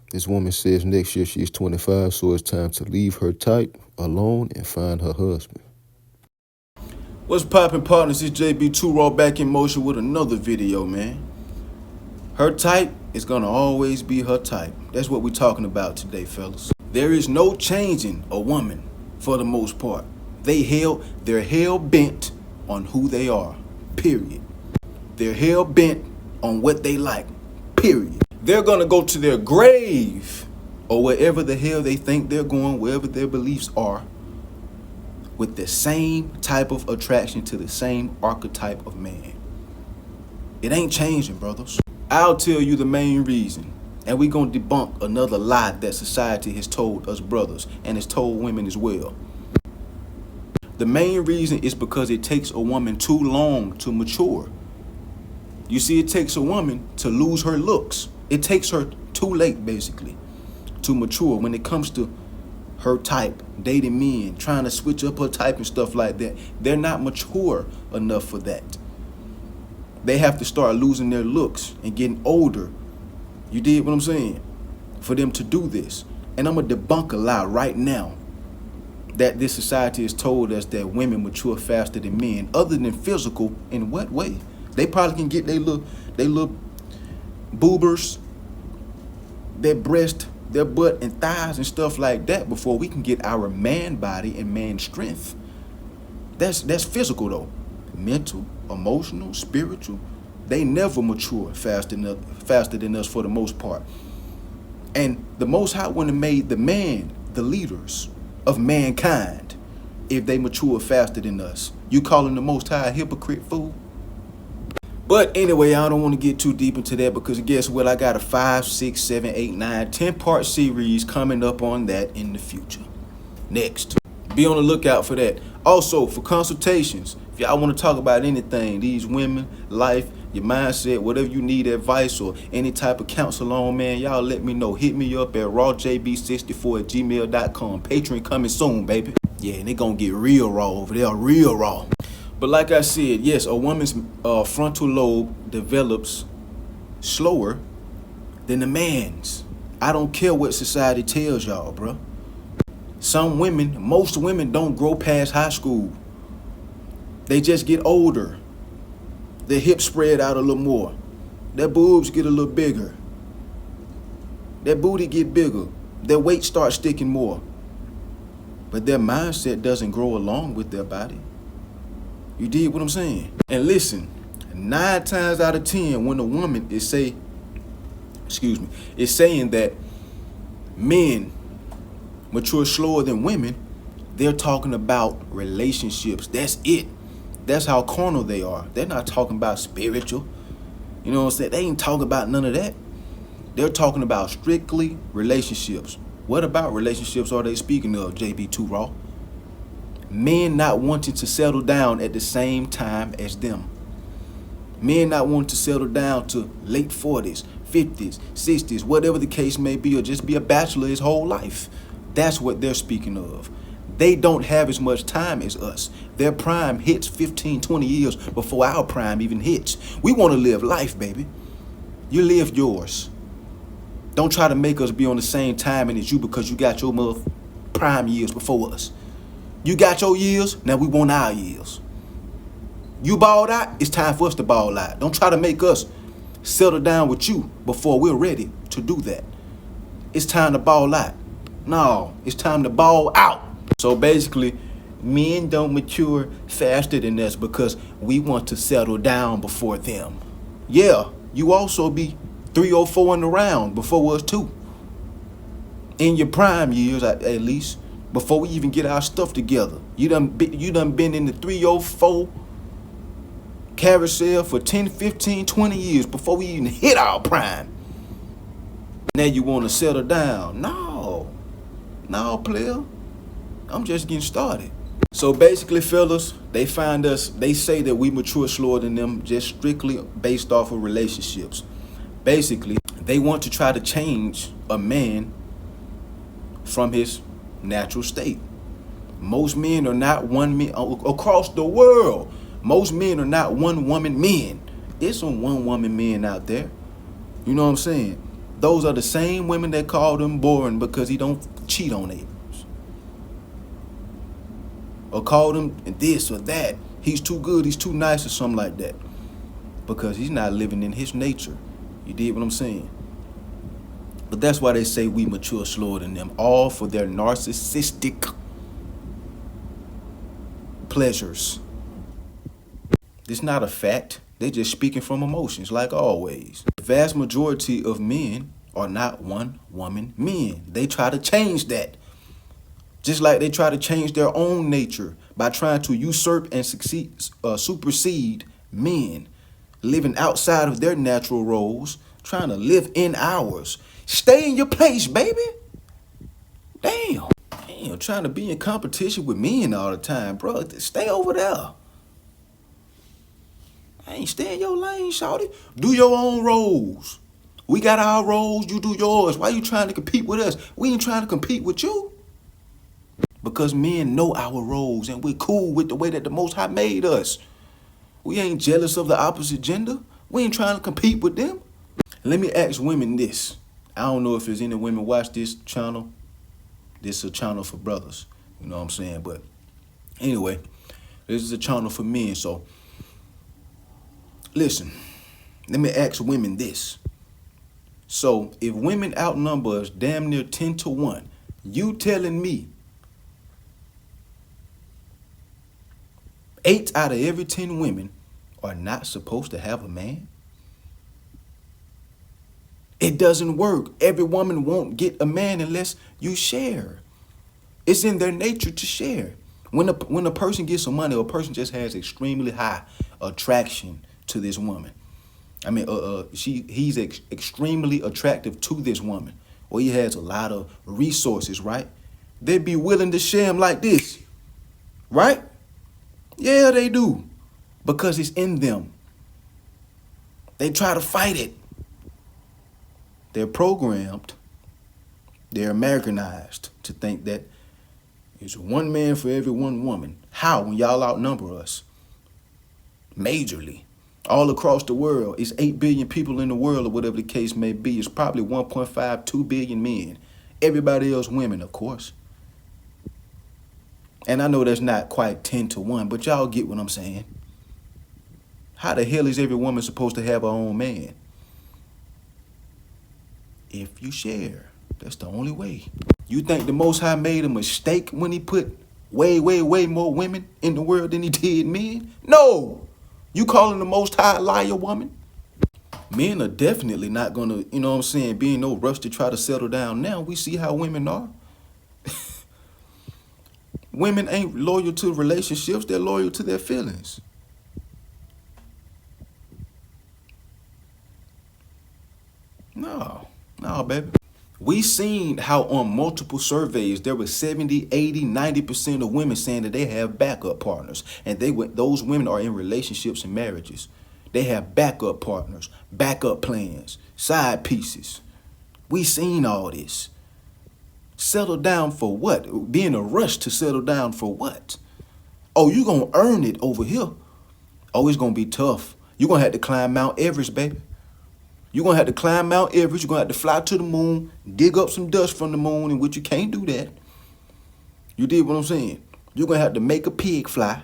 This woman says next year she's 25, so it's time to leave her type alone and find her husband. What's poppin', partners? It's JB2 Raw back in motion with another video, man. Her type is gonna always be her type. That's what we're talking about today, fellas. There is no changing a woman for the most part. They're hell bent on who they are, period. They're hell bent on what they like, period. They're gonna go to their grave or wherever the hell they think they're going, wherever their beliefs are, with the same type of attraction to the same archetype of man. It ain't changing, brothers. I'll tell you the main reason, and we're gonna debunk another lie that society has told us brothers and has told women as well. The main reason is because it takes a woman too long to mature. You see, it takes a woman to lose her looks. It takes her too late, basically, to mature when it comes to her type, dating men, trying to switch up her type and stuff like that. They're not mature enough for that. They have to start losing their looks and getting older. You dig what I'm saying? For them to do this. And I'm going to debunk a lie right now that this society has told us that women mature faster than men, other than physical. In what way? They probably can get their little boobers, their breast, their butt and thighs and stuff like that before we can get our man body and man strength. That's physical though. Mental, emotional, spiritual. They never mature faster than us for the most part. And the Most High wouldn't have made the man the leaders of mankind if they mature faster than us. You calling the Most High a hypocrite, fool? But anyway, I don't want to get too deep into that because guess what? I got a 5, 6, 7, 8, 9, 10-part series coming up on that in the future. Next. Be on the lookout for that. Also, for consultations, if y'all want to talk about anything, these women, life, your mindset, whatever you need advice or any type of counsel on, man, y'all let me know. Hit me up at rawjb64@gmail.com. Patreon coming soon, baby. Yeah, and they gonna get real raw over there, real raw. But like I said, yes, a woman's frontal lobe develops slower than a man's. I don't care what society tells y'all, bro. Most women don't grow past high school. They just get older. Their hips spread out a little more. Their boobs get a little bigger. Their booty get bigger. Their weight starts sticking more. But their mindset doesn't grow along with their body. You dig what I'm saying? And listen, 9 times out of 10, when a woman is saying that men mature slower than women, they're talking about relationships. That's it. That's how carnal they are. They're not talking about spiritual. You know what I'm saying? They ain't talking about none of that. They're talking about strictly relationships. What about relationships are they speaking of, JB2 Raw? Men not wanting to settle down at the same time as them. Men not wanting to settle down to late 40s, 50s, 60s, whatever the case may be, or just be a bachelor his whole life. That's what they're speaking of. They don't have as much time as us. Their prime hits 15, 20 years before our prime even hits. We want to live life, baby. You live yours. Don't try to make us be on the same timing as you because you got your prime years before us. You got your years, now we want our years. You balled out, it's time for us to ball out. Don't try to make us settle down with you before we're ready to do that. It's time to ball out. No, it's time to ball out. So basically, men don't mature faster than us because we want to settle down before them. Yeah, you also be 3 or 4 in the round before us too. In your prime years, at least. Before we even get our stuff together. You done been in the 3 or 4 carousel for 10, 15, 20 years before we even hit our prime. Now you want to settle down. No, player. I'm just getting started. So basically, fellas, they say that we mature slower than them just strictly based off of relationships. Basically, they want to try to change a man from his natural state. Most men are not one man across the world. Most men are not one woman men. There's some one woman men out there. You know what I'm saying? Those are the same women that call them boring because he don't cheat on them. Or call them this or that. He's too good, he's too nice or something like that. Because he's not living in his nature. You dig what I'm saying? But that's why they say we mature slower than them. All for their narcissistic pleasures. It's not a fact. They're just speaking from emotions, like always. The vast majority of men are not one-woman men. They try to change that. Just like they try to change their own nature by trying to usurp and supersede men, living outside of their natural roles, trying to live in ours. Stay in your place, baby. Damn, trying to be in competition with men all the time, bro. Stay over there. Stay in your lane, shawty. Do your own roles. We got our roles, you do yours. Why you trying to compete with us? We ain't trying to compete with you. Because men know our roles and we're cool with the way that the Most High made us. We ain't jealous of the opposite gender. We ain't trying to compete with them. Let me ask women this. I don't know if there's any women watch this channel. This is a channel for brothers. You know what I'm saying? But anyway, this is a channel for men. So listen, let me ask women this. So if women outnumber us damn near 10-1, you telling me 8 out of every 10 women are not supposed to have a man? It doesn't work. Every woman won't get a man unless you share. It's in their nature to share. When a person gets some money, or a person just has extremely high attraction to this woman. I mean, he's extremely attractive to this woman, or he has a lot of resources, right? They'd be willing to share him like this, right? Yeah, they do, because it's in them. They try to fight it. They're programmed, they're Americanized to think that it's one man for every one woman. How, when y'all outnumber us? Majorly. All across the world, it's 8 billion people in the world, or whatever the case may be. It's probably 1.5, 2 billion men. Everybody else women, of course. And I know that's not quite 10-1, but y'all get what I'm saying. How the hell is every woman supposed to have her own man? If you share, that's the only way. You think the Most High made a mistake when he put way more women in the world than he did men? No. You calling the Most High a liar, woman? Men are definitely not going to, you know what I'm saying, be in no rush to try to settle down now. We see how women are. Women ain't loyal to relationships. They're loyal to their feelings. No, baby. We seen how on multiple surveys, there were 70, 80, 90% of women saying that they have backup partners. And those women are in relationships and marriages. They have backup partners, backup plans, side pieces. We seen all this. Settle down for what? Be in a rush to settle down for what? Oh, you gonna earn it over here. Oh, it's gonna be tough. You're gonna have to climb Mount Everest, baby. You're going to have to climb Mount Everest. You're going to have to fly to the moon, dig up some dust from the moon, in which you can't do that. You did what I'm saying? You're going to have to make a pig fly.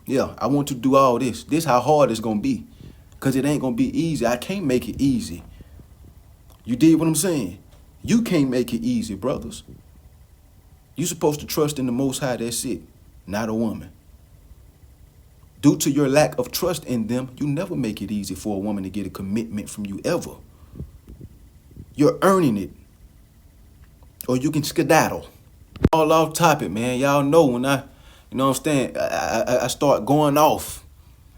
Yeah, I want you to do all this. This how hard it's going to be, because it ain't going to be easy. I can't make it easy. You did what I'm saying? You can't make it easy, brothers. You're supposed to trust in the Most High. That's it, not a woman. Due to your lack of trust in them, you never make it easy for a woman to get a commitment from you ever. You're earning it. Or you can skedaddle. All off topic, man. Y'all know when I start going off,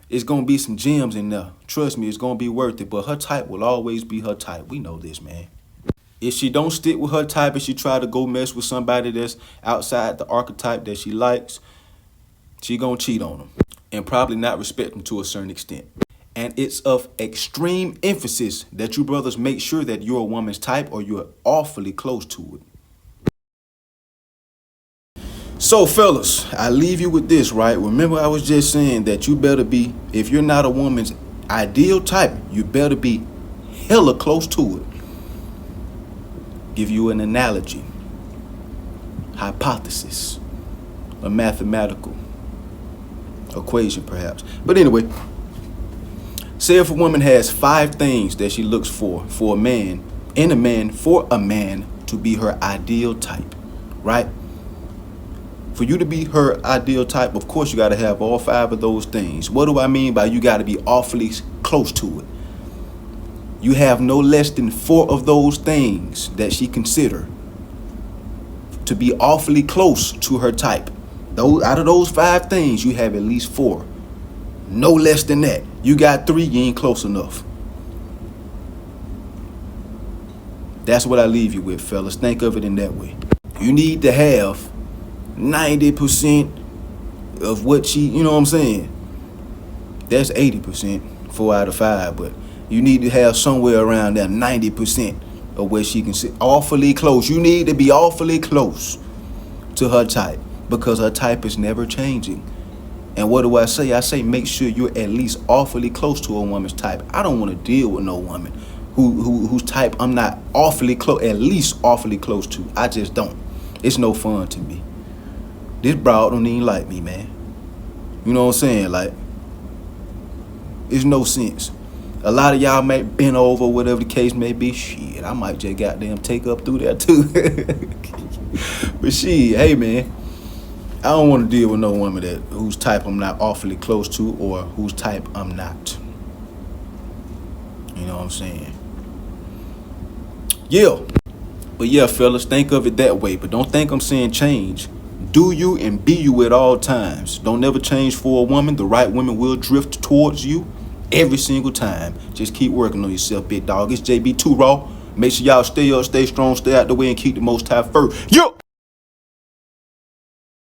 it's going to be some gems in there. Trust me, it's going to be worth it. But her type will always be her type. We know this, man. If she don't stick with her type and she try to go mess with somebody that's outside the archetype that she likes, she going to cheat on them. And probably not respect them to a certain extent. And it's of extreme emphasis that you brothers make sure that you're a woman's type or you're awfully close to it. So, fellas, I leave you with this, right? Remember, I was just saying that you better be, if you're not a woman's ideal type, you better be hella close to it. give you an analogy, hypothesis, a mathematical equation perhaps. But anyway, say if a woman has 5 things that she looks for a man, for a man to be her ideal type, right? For you to be her ideal type, of course you got to have all 5 of those things. What do I mean by you got to be awfully close to it? You have no less than 4 of those things that she consider to be awfully close to her type. Out of those 5 things, you have at least 4. No less than that. You got 3, you ain't close enough. That's what I leave you with, fellas. Think of it in that way. You need to have 90% of what she, you know what I'm saying? That's 80%, 4 out of 5, but you need to have somewhere around there 90% of where she can sit. Awfully close. You need to be awfully close to her type, because her type is never changing. And what do I say? I say make sure you're at least awfully close to a woman's type. I don't want to deal with no woman whose type I'm not awfully close, at least awfully close to. I just don't. It's no fun to me. This broad don't even like me, man. You know what I'm saying? Like, it's no sense. A lot of y'all may bend over, whatever the case may be. Shit, I might just goddamn take up through there too. But shit, hey man, I don't want to deal with no woman whose type I'm not awfully close to, or whose type I'm not. You know what I'm saying? Yeah. But yeah, fellas, think of it that way. But don't think I'm saying change. Do you and be you at all times. Don't never change for a woman. The right woman will drift towards you every single time. Just keep working on yourself, big dog. It's JB2 Raw. Make sure y'all stay up, stay strong, stay out the way, and keep the Most High first. Yo!